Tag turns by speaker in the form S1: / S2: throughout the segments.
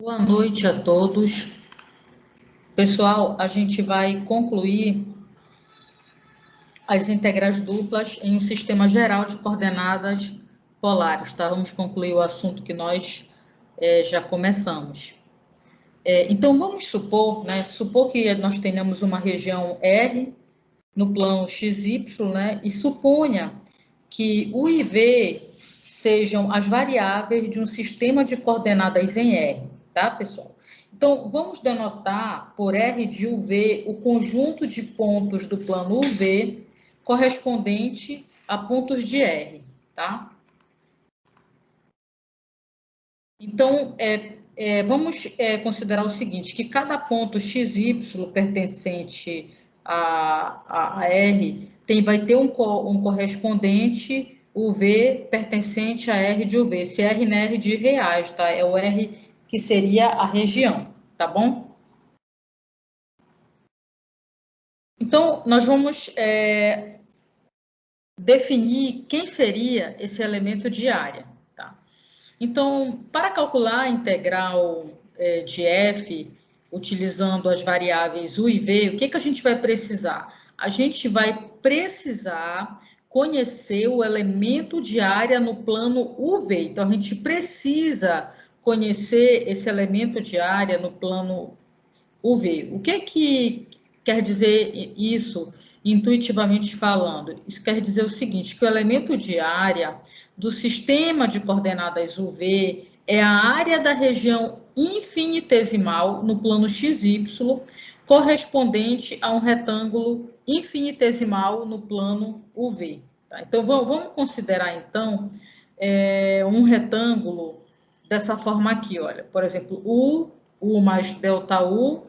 S1: Boa noite a todos. Pessoal, a gente vai concluir as integrais duplas em um sistema geral de coordenadas polares, tá? Vamos concluir o assunto que nós já começamos. Então, vamos supor, né? Supor que nós tenhamos uma região R no plano XY, né? E suponha que U e V sejam as variáveis de um sistema de coordenadas em R, tá, pessoal? Então, vamos denotar por R de UV o conjunto de pontos do plano UV correspondente a pontos de R, tá? Então, vamos considerar o seguinte, que cada ponto XY pertencente a R vai ter um correspondente UV pertencente a R de UV. Esse R não é R de reais, tá? É o R que seria a região, tá bom? Então, nós vamos definir quem seria esse elemento de área, tá? Então, para calcular a integral de f, utilizando as variáveis u e v, o que a gente vai precisar? A gente vai precisar conhecer o elemento de área no plano UV. Então, a gente precisa conhecer esse elemento de área no plano UV. O que quer dizer isso, intuitivamente falando? Isso quer dizer o seguinte, que o elemento de área do sistema de coordenadas UV é a área da região infinitesimal no plano XY, correspondente a um retângulo infinitesimal no plano UV. Tá? Então, vamos considerar, então, um retângulo dessa forma aqui, olha. Por exemplo, U mais ΔU,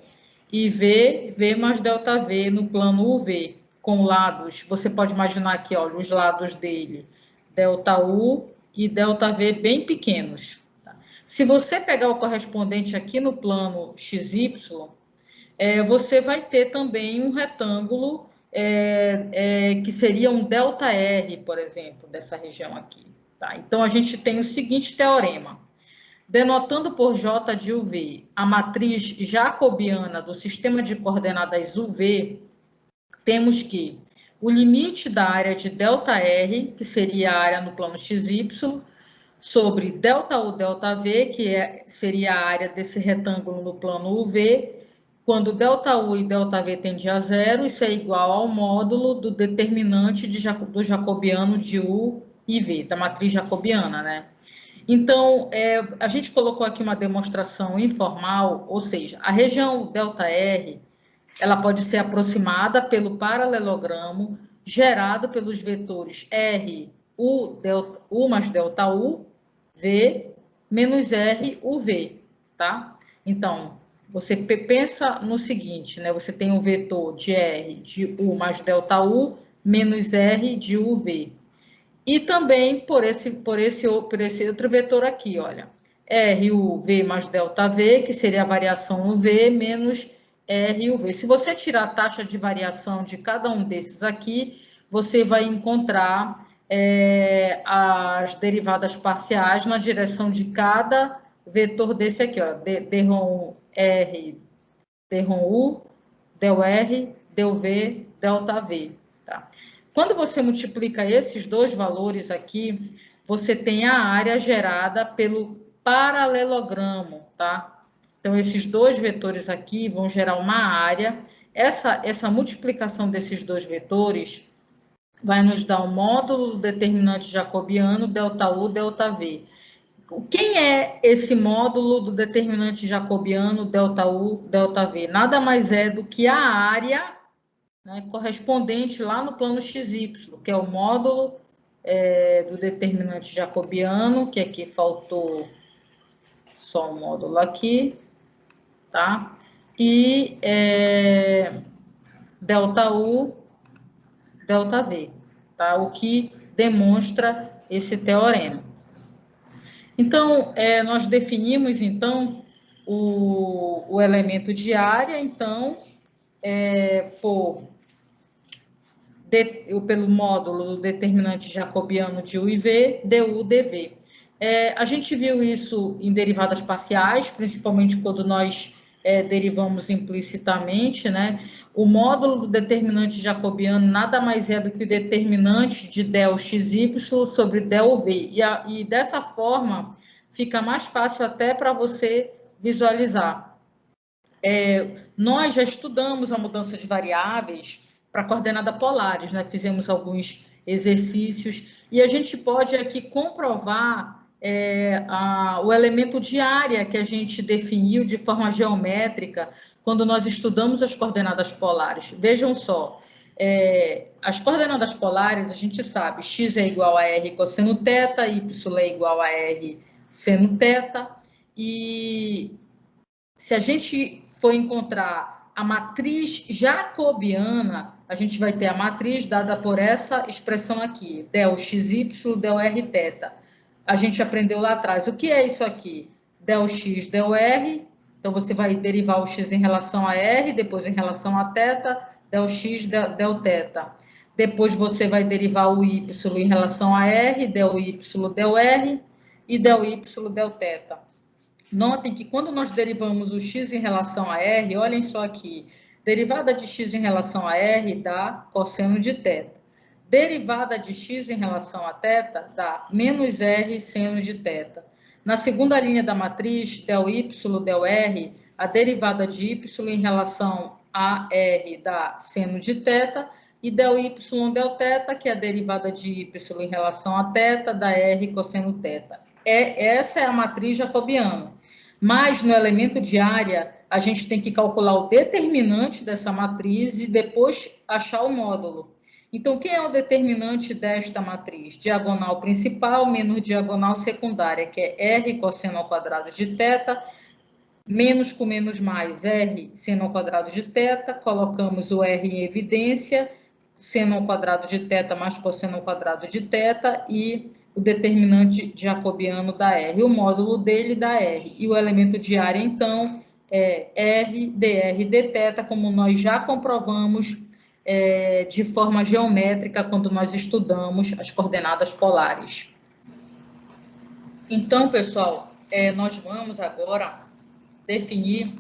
S1: e V mais ΔV no plano UV, com lados, você pode imaginar aqui, olha, os lados dele, ΔU e ΔV bem pequenos. Tá? Se você pegar o correspondente aqui no plano XY, você vai ter também um retângulo que seria um ΔR, por exemplo, dessa região aqui. Tá? Então, a gente tem o seguinte teorema. Denotando por J de UV a matriz jacobiana do sistema de coordenadas UV, temos que o limite da área de ΔR, que seria a área no plano XY, sobre ΔU, ΔV, que seria a área desse retângulo no plano UV, quando ΔU e ΔV tendem a zero, isso é igual ao módulo do determinante do jacobiano de U e V, da matriz jacobiana, né? Então, a gente colocou aqui uma demonstração informal, ou seja, a região ΔR, ela pode ser aproximada pelo paralelogramo gerado pelos vetores R, U mais ΔU, V, menos R, UV, tá? Então, você pensa no seguinte, né? Você tem um vetor de R de U mais ΔU, menos R de UV. E também por esse outro vetor aqui, olha. RUV mais ΔV, que seria a variação UV, menos RUV. Se você tirar a taxa de variação de cada um desses aqui, você vai encontrar as derivadas parciais na direção de cada vetor desse aqui, ó. Dρ R, Dρ U, ΔR, ΔV, ΔV. Tá? Quando você multiplica esses dois valores aqui, você tem a área gerada pelo paralelogramo, tá? Então, esses dois vetores aqui vão gerar uma área. Essa multiplicação desses dois vetores vai nos dar o módulo do determinante jacobiano, ΔU, ΔV. Quem é esse módulo do determinante jacobiano, ΔU, ΔV? Nada mais é do que a área, né, correspondente lá no plano XY, que é o módulo do determinante jacobiano, que aqui faltou só um módulo aqui, tá? E ΔU, ΔV, tá? O que demonstra esse teorema. Então, nós definimos, então, o elemento de área, então, pelo módulo do determinante jacobiano de U e V, dU, dV. A gente viu isso em derivadas parciais, principalmente quando nós derivamos implicitamente, né? O módulo do determinante jacobiano nada mais é do que o determinante de del xy sobre del v. E dessa forma, fica mais fácil até para você visualizar. Nós já estudamos a mudança de variáveis para coordenada polares, né? Fizemos alguns exercícios e a gente pode aqui comprovar o elemento de área que a gente definiu de forma geométrica quando nós estudamos as coordenadas polares. Vejam só, as coordenadas polares a gente sabe, x é igual a r cosseno θ, y é igual a r seno θ, e se a gente for encontrar a matriz jacobiana, a gente vai ter a matriz dada por essa expressão aqui, del xy, del rθ. A gente aprendeu lá atrás. O que é isso aqui? Del x, del r. Então, você vai derivar o x em relação a r, depois em relação a θ, del x, del θ. Depois, você vai derivar o y em relação a r, del y, del r, e del y, del θ. Notem que quando nós derivamos o x em relação a r, olhem só aqui, derivada de x em relação a r dá cosseno de θ. Derivada de x em relação a θ dá menos r seno de θ. Na segunda linha da matriz, del y, del r, a derivada de y em relação a r dá seno de θ, e del y, del θ, que é a derivada de y em relação a θ, dá r cosseno θ. Essa é a matriz jacobiana. Mas no elemento de área, a gente tem que calcular o determinante dessa matriz e depois achar o módulo. Então, quem é o determinante desta matriz? Diagonal principal menos diagonal secundária, que é r cosseno ao quadrado de θ, menos com menos mais, r seno ao quadrado de θ, colocamos o r em evidência, seno ao quadrado de θ mais cosseno ao quadrado de θ, e o determinante jacobiano da R, o módulo dele dá R. E o elemento de área, então, é R dr dθ, como nós já comprovamos de forma geométrica quando nós estudamos as coordenadas polares. Então, pessoal, nós vamos agora definir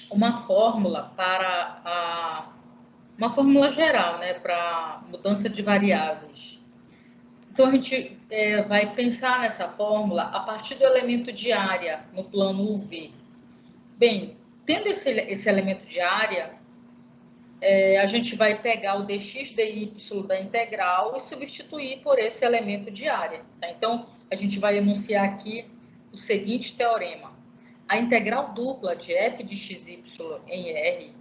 S1: uma fórmula para uma fórmula geral, né, para mudança de variáveis. Então, a gente vai pensar nessa fórmula a partir do elemento de área no plano UV. Bem, tendo esse elemento de área, a gente vai pegar o dx, dy da integral e substituir por esse elemento de área. Tá? Então, a gente vai enunciar aqui o seguinte teorema. A integral dupla de f de xy em R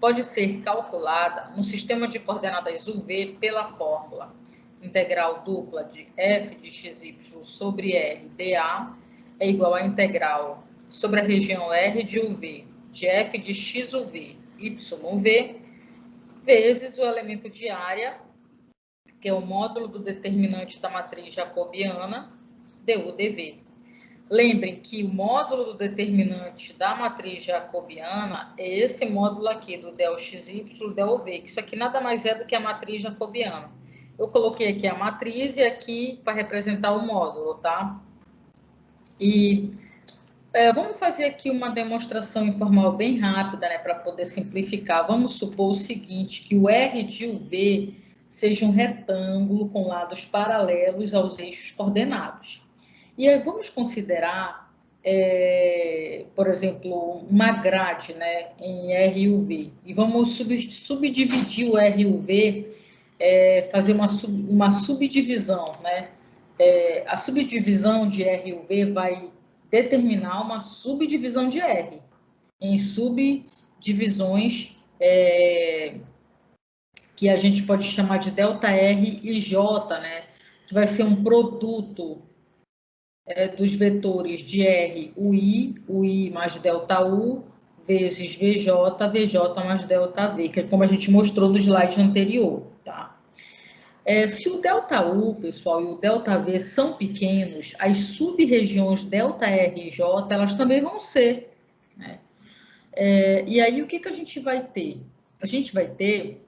S1: pode ser calculada no sistema de coordenadas UV pela fórmula integral dupla de f de xy sobre R dA é igual à integral sobre a região R de UV de f de x UV, y UV, vezes o elemento de área, que é o módulo do determinante da matriz jacobiana, du dv. Lembrem que o módulo do determinante da matriz jacobiana é esse módulo aqui, do del xy, del v, que isso aqui nada mais é do que a matriz jacobiana. Eu coloquei aqui a matriz e aqui para representar o módulo, tá? E vamos fazer aqui uma demonstração informal bem rápida, né, para poder simplificar. Vamos supor o seguinte, que o R de UV seja um retângulo com lados paralelos aos eixos coordenados. E aí vamos considerar, por exemplo, uma grade, né, em RUV. E vamos subdividir o RUV, fazer uma subdivisão, né? A subdivisão de RUV vai determinar uma subdivisão de R em subdivisões que a gente pode chamar de delta R e J, né? Que vai ser um produto dos vetores de R, UI mais delta U, vezes VJ, VJ mais delta V, que é como a gente mostrou no slide anterior, tá? Se o delta U, pessoal, e o delta V são pequenos, as sub-regiões delta R e J, elas também vão ser, né? E aí, o que a gente vai ter? A gente vai ter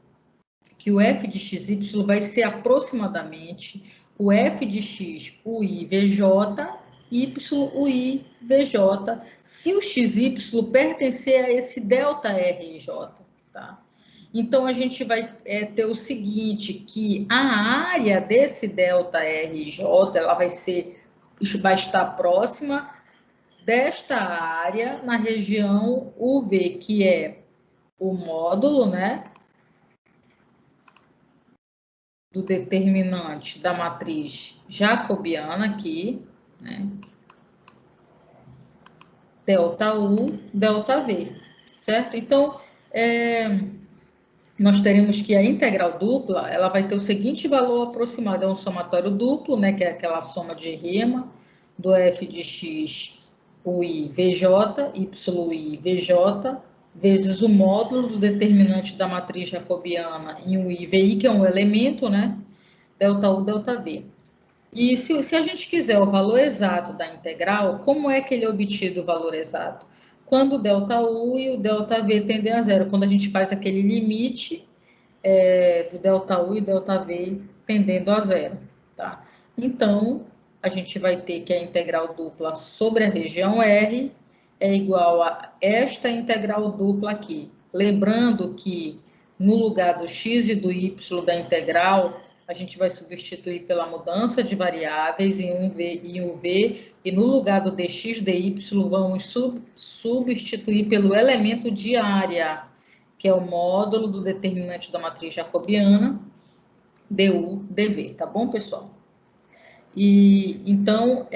S1: que o f de xy vai ser aproximadamente o f de x, ui, vj, y, ui, vj, se o xy pertencer a esse delta rj, tá? Então, a gente vai ter o seguinte, que a área desse delta rj, ela vai estar próxima desta área na região UV, que é o módulo, né, do determinante da matriz jacobiana aqui, né, delta U, delta V, certo? Então, nós teremos que a integral dupla, ela vai ter o seguinte valor aproximado, é um somatório duplo, né, que é aquela soma de Riemann, do f de x, ui, vj, ui, vj, vezes o módulo do determinante da matriz jacobiana em ui, vi, que é um elemento, né, delta U, delta V. E se a gente quiser o valor exato da integral, como é que ele é obtido o valor exato? Quando o delta U e o delta V tendem a zero, quando a gente faz aquele limite do delta U e delta V tendendo a zero, tá? Então, a gente vai ter que a integral dupla sobre a região R é igual a esta integral dupla aqui. Lembrando que no lugar do x e do y da integral, a gente vai substituir pela mudança de variáveis em um v e um v, e no lugar do dx, dy, vamos substituir pelo elemento de área, que é o módulo do determinante da matriz jacobiana, du, dv, tá bom, pessoal? E então,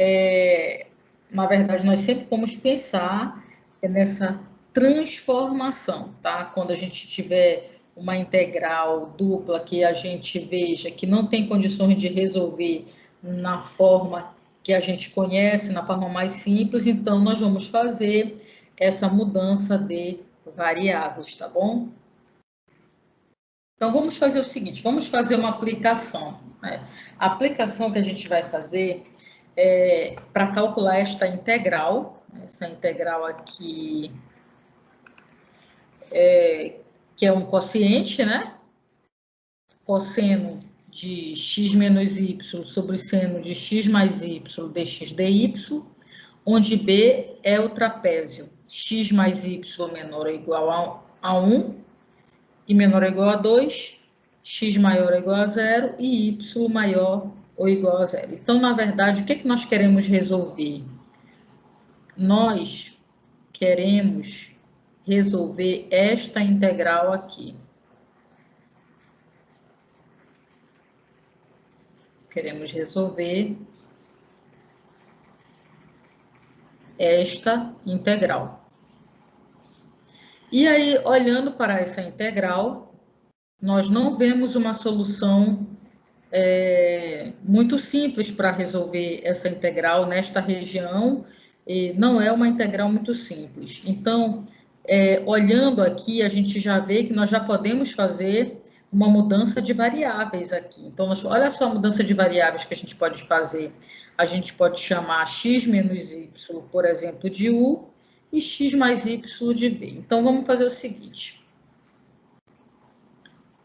S1: na verdade, nós sempre vamos pensar nessa transformação, tá? Quando a gente tiver uma integral dupla que a gente veja que não tem condições de resolver na forma que a gente conhece, na forma mais simples, então nós vamos fazer essa mudança de variáveis, tá bom? Então, vamos fazer o seguinte, vamos fazer uma aplicação, né? A aplicação que a gente vai fazer para calcular essa integral aqui, que é um quociente, né? Cosseno de x menos y sobre seno de x mais y dx dy, onde B é o trapézio x mais y menor ou igual a 1 e menor ou igual a 2, x maior ou igual a 0 e y maior ou igual a 0. Então, na verdade, o que nós queremos resolver? Nós queremos resolver esta integral aqui. Queremos resolver esta integral. E aí, olhando para essa integral, nós não vemos uma solução muito simples para resolver essa integral nesta região, não é uma integral muito simples. Então, olhando aqui, a gente já vê que nós já podemos fazer uma mudança de variáveis aqui. Então, olha só a mudança de variáveis que a gente pode fazer. A gente pode chamar x menos y, por exemplo, de u, e x mais y de v. Então, vamos fazer o seguinte.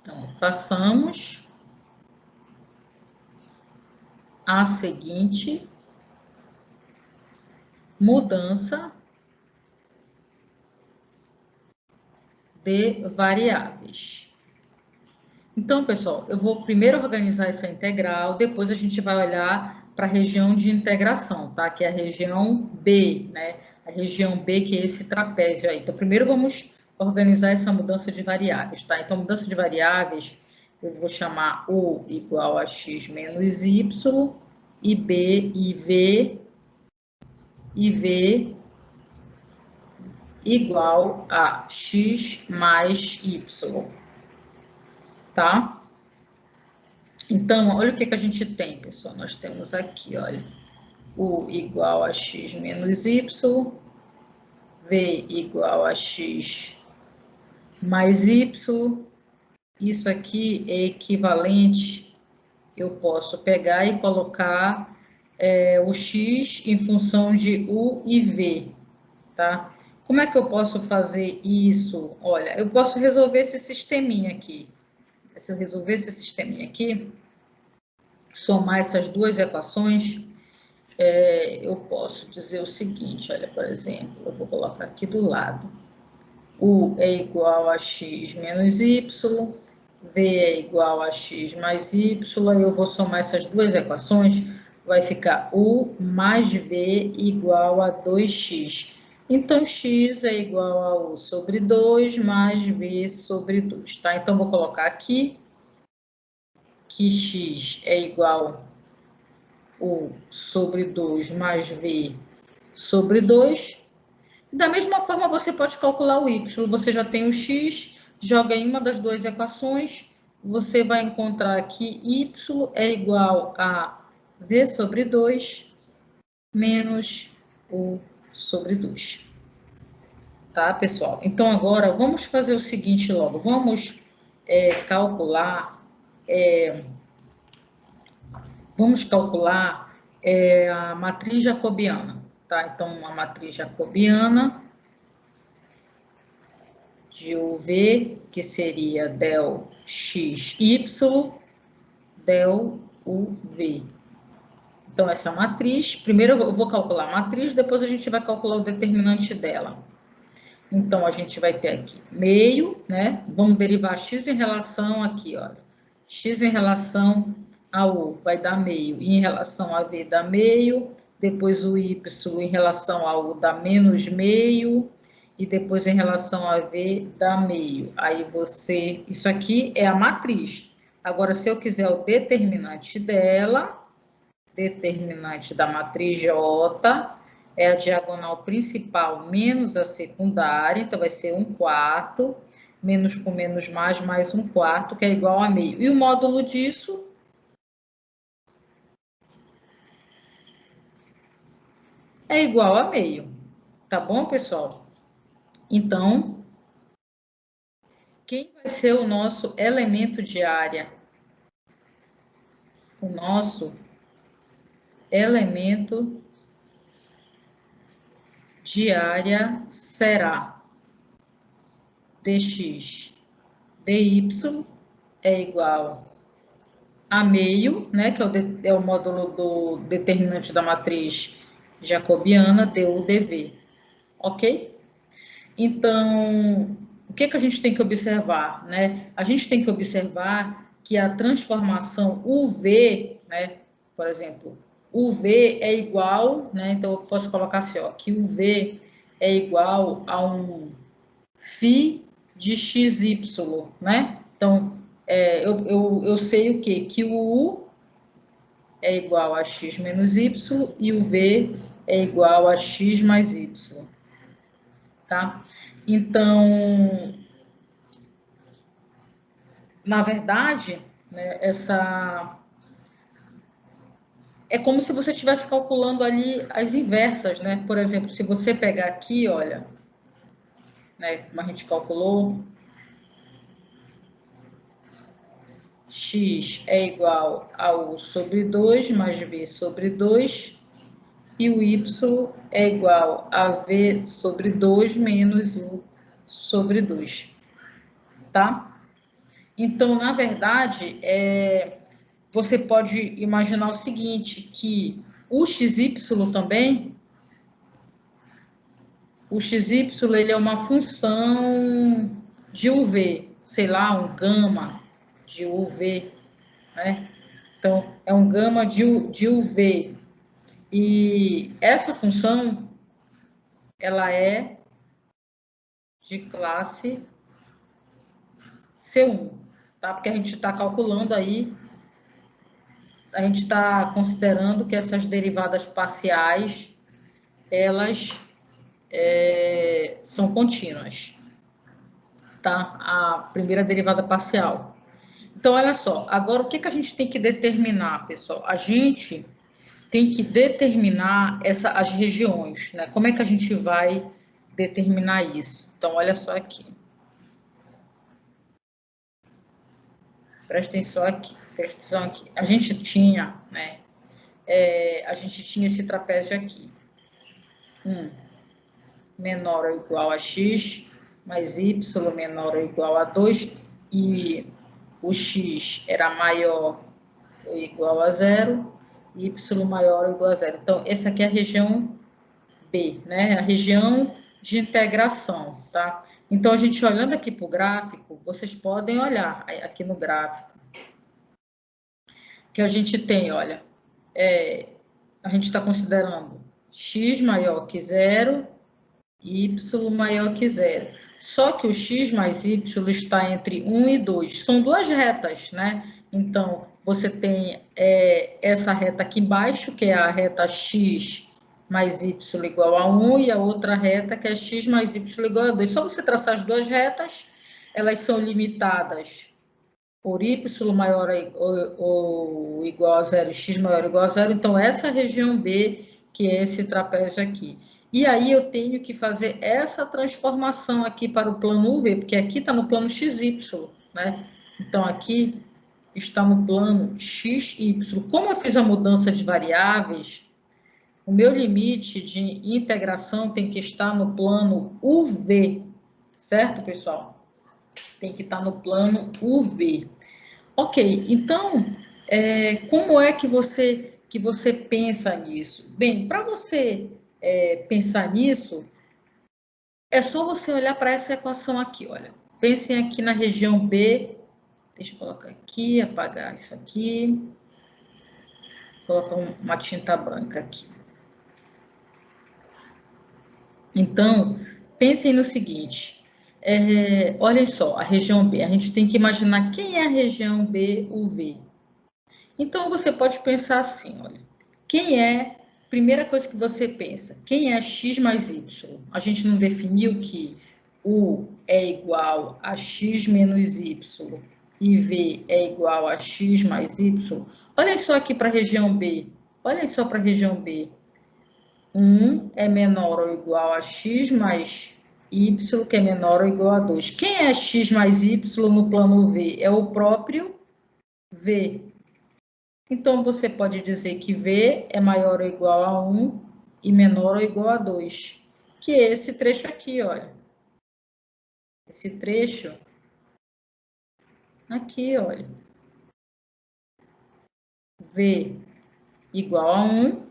S1: Então, façamos a seguinte mudança de variáveis. Então, pessoal, eu vou primeiro organizar essa integral, depois a gente vai olhar para a região de integração, tá? Que é a região B, né? A região B, que é esse trapézio aí. Então, primeiro vamos organizar essa mudança de variáveis, tá? Então, mudança de variáveis, eu vou chamar U igual a x menos y, e B e V igual a x mais y. Tá? Então, olha o que a gente tem, pessoal. Nós temos aqui, olha, U igual a x menos y, V igual a x mais y. Isso aqui é equivalente, eu posso pegar e colocar o x em função de U e V, tá? Como é que eu posso fazer isso? Olha, eu posso resolver esse sisteminha aqui. Se eu resolver esse sisteminha aqui, somar essas duas equações, eu posso dizer o seguinte, olha, por exemplo, eu vou colocar aqui do lado. U é igual a x menos y, V é igual a x mais y, e eu vou somar essas duas equações, vai ficar U mais V igual a 2x. Então, x é igual a U sobre 2 mais V sobre 2, tá? Então, vou colocar aqui que x é igual a U sobre 2 mais V sobre 2. Da mesma forma, você pode calcular o y. Você já tem o x, joga em uma das duas equações, você vai encontrar que y é igual a v sobre 2 menos u sobre 2. Tá, pessoal? Então, agora, vamos fazer o seguinte logo. Vamos calcular a matriz jacobiana. Tá? Então, uma matriz jacobiana de UV, que seria del XY, del UV. Então, essa matriz, primeiro eu vou calcular a matriz, depois a gente vai calcular o determinante dela. Então, a gente vai ter aqui meio, né? Vamos derivar x em relação aqui, olha. X em relação a U vai dar meio, e em relação a V dá meio, depois o Y em relação a U dá menos meio, e depois em relação a V dá meio. Aí você, isso aqui é a matriz. Agora, se eu quiser o determinante dela, determinante da matriz J, é a diagonal principal menos a secundária, então vai ser 1/4, menos com menos mais 1/4, que é igual a meio. E o módulo disso é igual a meio. Tá bom, pessoal? Então, quem vai ser o nosso elemento de área? O nosso elemento de área será dx dy é igual a meio, né, que é o módulo do determinante da matriz jacobiana, du dv. Ok? Então, o que a gente tem que observar, né? A gente tem que observar que a transformação UV, né, por exemplo, UV é igual, né, então eu posso colocar assim, ó, que UV é igual a um φ de xy, né? Então, eu sei o quê? Que o U é igual a x menos y e o V é igual a x mais y. Tá? Então, na verdade, né, é como se você estivesse calculando ali as inversas, né? Por exemplo, se você pegar aqui, olha, né, como a gente calculou, x é igual a U sobre 2 mais V sobre 2, e o y é igual a V sobre 2 menos U sobre 2, tá? Então, na verdade, você pode imaginar o seguinte, que o XY também, o XY ele é uma função de UV, sei lá, um gama de UV, né? Então, é um gama de UV. E essa função, ela é de classe C1, tá? Porque a gente está calculando aí, a gente está considerando que essas derivadas parciais, elas são contínuas, tá? A primeira derivada parcial. Então, olha só, agora o que a gente tem que determinar, pessoal? A gente tem que determinar as regiões, né? Como é que a gente vai determinar isso? Então, olha só aqui. Presta atenção aqui, presta atenção aqui. A gente tinha, né? A gente tinha esse trapézio aqui. 1 menor ou igual a x, mais y menor ou igual a 2, e o x era maior ou igual a zero, y maior ou igual a zero. Então, essa aqui é a região B, né? A região de integração, tá? Então, a gente olhando aqui para o gráfico, vocês podem olhar aqui no gráfico, que a gente tem, olha, a gente está considerando x maior que zero, y maior que zero. Só que o x mais y está entre 1 e 2. São duas retas, né? Então, você tem essa reta aqui embaixo, que é a reta x mais y igual a 1, e a outra reta, que é x mais y igual a 2. Só você traçar as duas retas, elas são limitadas por y maior ou igual a zero, x maior ou igual a zero. Então, essa região B, que é esse trapézio aqui. E aí eu tenho que fazer essa transformação aqui para o plano UV, porque aqui está no plano XY, né? Então, aqui está no plano XY. Como eu fiz a mudança de variáveis, o meu limite de integração tem que estar no plano UV, certo, pessoal? Tem que estar no plano UV. Ok, então, como é que você pensa nisso? Bem, para você pensar nisso, é só você olhar para essa equação aqui, olha. Pensem aqui na região B, deixa eu colocar aqui, apagar isso aqui, colocar uma tinta branca aqui. Então, pensem no seguinte, olhem só, a região B, a gente tem que imaginar quem é a região B, UV. Então, você pode pensar assim, olha, primeira coisa que você pensa, quem é x mais y? A gente não definiu que U é igual a x menos y e V é igual a x mais y? Olha só aqui para a região B, olha só para a região B. 1 é menor ou igual a x mais y, que é menor ou igual a 2. Quem é x mais y no plano V? É o próprio V. Então, você pode dizer que V é maior ou igual a 1 e menor ou igual a 2, que é esse trecho aqui, olha. Esse trecho aqui, olha. V igual a 1,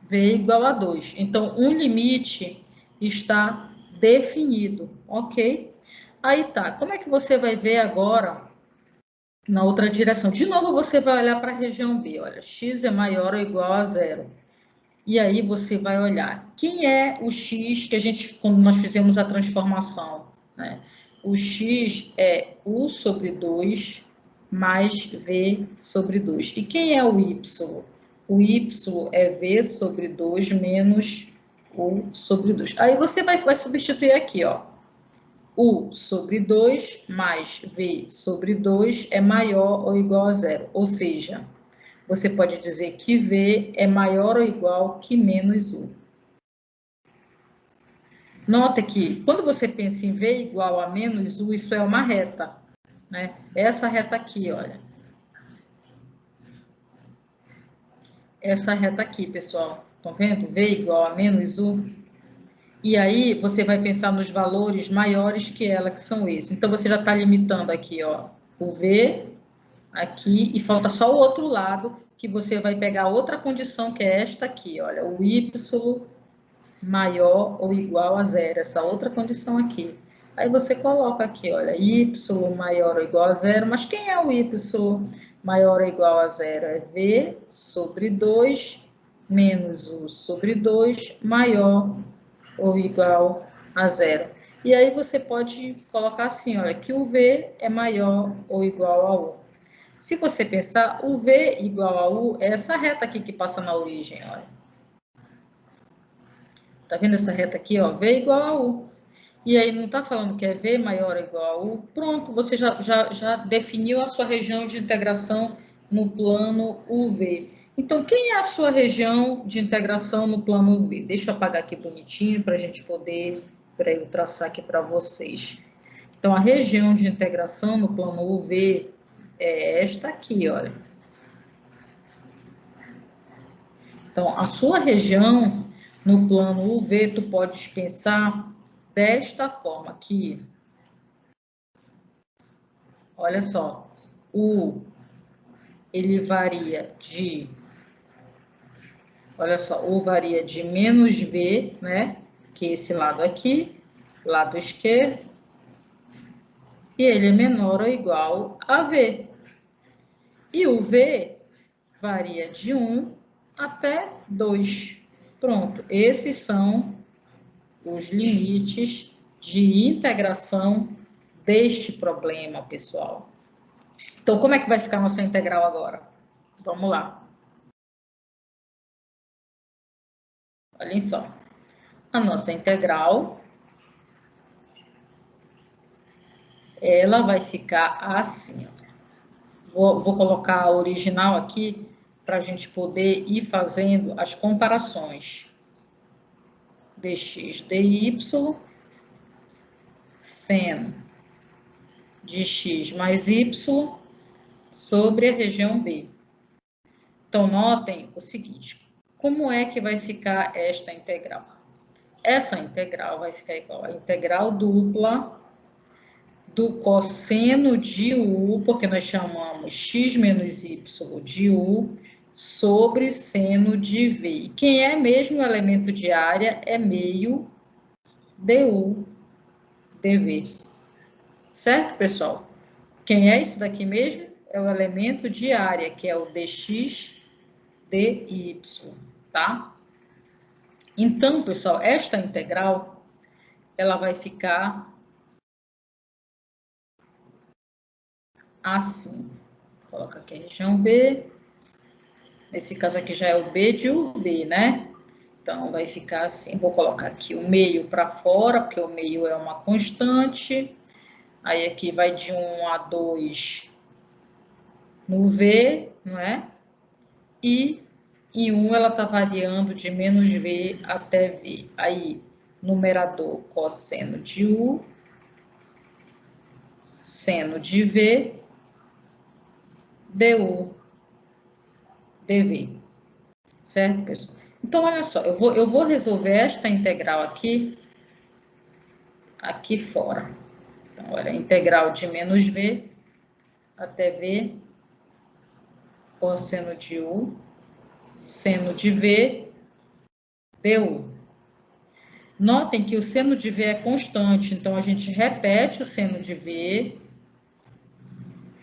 S1: V igual a 2. Então, um limite está definido, ok? Aí tá, como é que você vai ver agora na outra direção? De novo, você vai olhar para a região B, olha, x é maior ou igual a 0. E aí você vai olhar quem é o x que a gente, quando nós fizemos a transformação, né? O x é u sobre 2 mais v sobre 2. E quem é o y? O y é v sobre 2 menos u sobre 2. Aí você vai substituir aqui, ó. U sobre 2 mais v sobre 2 é maior ou igual a zero. Ou seja, você pode dizer que V é maior ou igual que menos U. Nota que, quando você pensa em V igual a menos U, isso é uma reta, né? Essa reta aqui, olha. Essa reta aqui, pessoal. Estão vendo? V igual a menos U. E aí, você vai pensar nos valores maiores que ela, que são esses. Então, você já está limitando aqui, ó, o V aqui, e falta só o outro lado, que você vai pegar outra condição, que é esta aqui, olha, o y maior ou igual a zero, essa outra condição aqui. Aí você coloca aqui, olha, y maior ou igual a zero, mas quem é o y maior ou igual a zero? É v sobre 2 menos u sobre 2 maior ou igual a zero. E aí você pode colocar assim, olha, que o v é maior ou igual a u. Se você pensar, o V igual a U é essa reta aqui que passa na origem, olha. Tá vendo essa reta aqui, ó? V igual a U. E aí não tá falando que é V maior ou igual a U? Pronto, você já definiu a sua região de integração no plano UV. Então, quem é a sua região de integração no plano UV? Deixa eu apagar aqui bonitinho para a gente poder, para eu traçar aqui para vocês. Então, a região de integração no plano UV é esta aqui, olha. Então, a sua região no plano UV, tu podes pensar desta forma que, olha só, ele varia de, olha só, U varia de menos V, né? Que é esse lado aqui, lado esquerdo, e ele é menor ou igual a V. E o V varia de 1 até 2. Pronto, esses são os limites de integração deste problema, pessoal. Então, como é que vai ficar a nossa integral agora? Vamos lá. Olhem só. A nossa integral, ela vai ficar assim. Vou colocar a original aqui para a gente poder ir fazendo as comparações. Dx dy seno de x mais y sobre a região B. Então, notem o seguinte, como é que vai ficar esta integral? Essa integral vai ficar igual a integral dupla do cosseno de U, porque nós chamamos x menos y de U, sobre seno de V. E quem é mesmo o elemento de área é meio du dv. Certo, pessoal? Quem é isso daqui mesmo? É o elemento de área, que é o dx dy, tá? Então, pessoal, esta integral, ela vai ficar assim. Coloca aqui a região B. Nesse caso aqui já é o B de UV, né? Então, vai ficar assim. Vou colocar aqui o meio para fora, porque o meio é uma constante. Aí aqui vai de 1 a 2 no V, não é? E em 1 ela está variando de menos V até V. Aí, numerador cosseno de U, seno de V, du, dv. Certo, pessoal? Então, olha só, eu vou resolver esta integral aqui fora. Então, olha, integral de menos V até V, cosseno de U, seno de V, du. Notem que o seno de V é constante, então a gente repete o seno de V,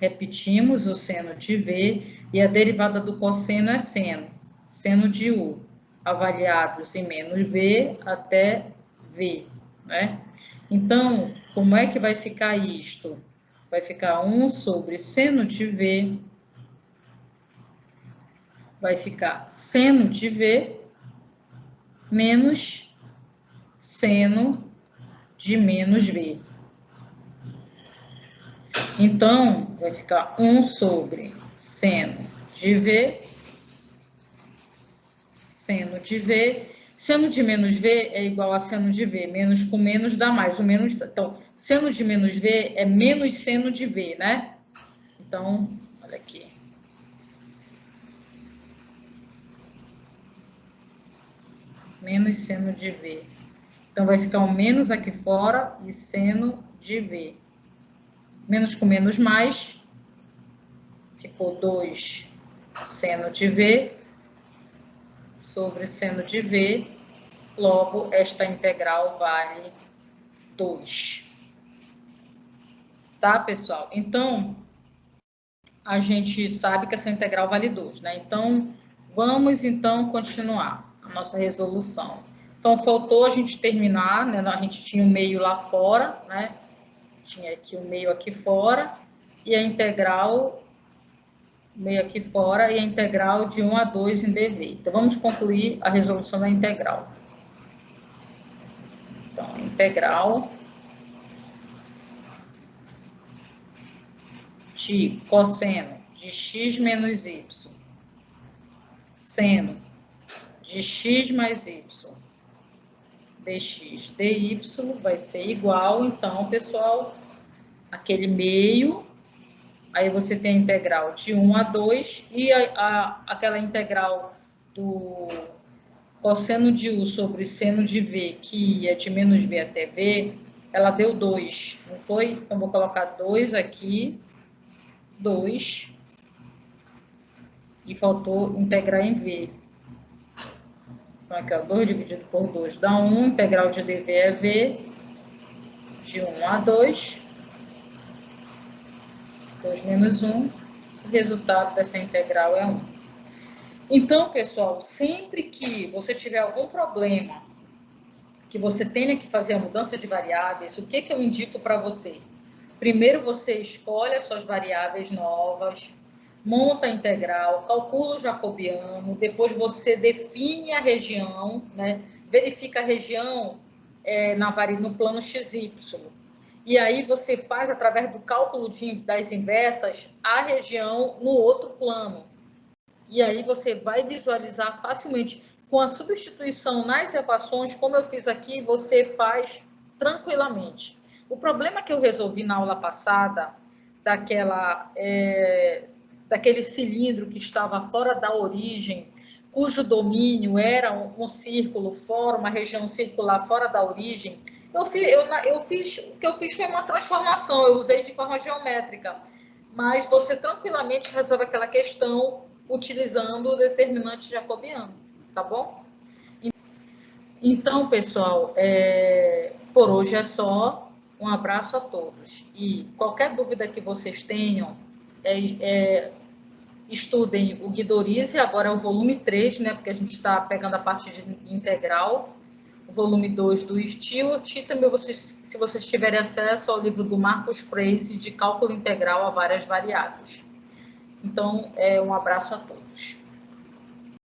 S1: repetimos o seno de V, e a derivada do cosseno é seno, seno de U, avaliados em menos V até V, né? Então, como é que vai ficar isto? Vai ficar 1 sobre seno de V, vai ficar seno de V, menos seno de menos V. Então, vai ficar 1 sobre seno de V, seno de V. Seno de menos V é igual a seno de V. Menos com menos dá mais. O menos, então, seno de menos V é menos seno de V, né? Então, olha aqui. Menos seno de V. Então, vai ficar um menos aqui fora e seno de V. Menos com menos mais. Ficou 2 seno de V sobre seno de V. Logo, esta integral vale 2. Tá, pessoal? Então, a gente sabe que essa integral vale 2, né? Então, vamos, então, continuar a nossa resolução. Então, faltou a gente terminar, né? A gente tinha o meio lá fora, né? Tinha aqui o meio aqui fora, e a integral, meio aqui fora, e a integral de 1 a 2 em dv. Então, vamos concluir a resolução da integral. Então, integral de cosseno de x menos y, seno de x mais y, dx dy vai ser igual, então, pessoal, aquele meio, aí você tem a integral de 1 a 2 e aquela integral do cosseno de U sobre seno de V, que ia de menos V até V, ela deu 2, não foi? Então, vou colocar 2 aqui, 2. E faltou integrar em V. Então, aqui, ó, 2 dividido por 2 dá 1. Integral de dv é V. De 1 a 2. 2 menos 1. O resultado dessa integral é 1. Então, pessoal, sempre que você tiver algum problema, que você tenha que fazer a mudança de variáveis, o que eu indico para você? Primeiro você escolhe as suas variáveis novas, monta a integral, calcula o jacobiano, depois você define a região, né? Verifica a região no plano XY. E aí você faz, através do cálculo das inversas, a região no outro plano. E aí você vai visualizar facilmente. Com a substituição nas equações, como eu fiz aqui, você faz tranquilamente. O problema que eu resolvi na aula passada, daquele cilindro que estava fora da origem, cujo domínio era um círculo fora, uma região circular fora da origem, o que eu fiz foi uma transformação, eu usei de forma geométrica. Mas você tranquilamente resolve aquela questão utilizando o determinante jacobiano, tá bom? Então, pessoal, por hoje é só. Um abraço a todos. E qualquer dúvida que vocês tenham, estudem o Guidorize, agora é o volume 3, né? Porque a gente está pegando a parte de integral. O volume 2 do Stewart. E também, se vocês tiverem acesso ao livro do Marcos Crazy, de cálculo integral a várias variáveis. Então, um abraço a todos.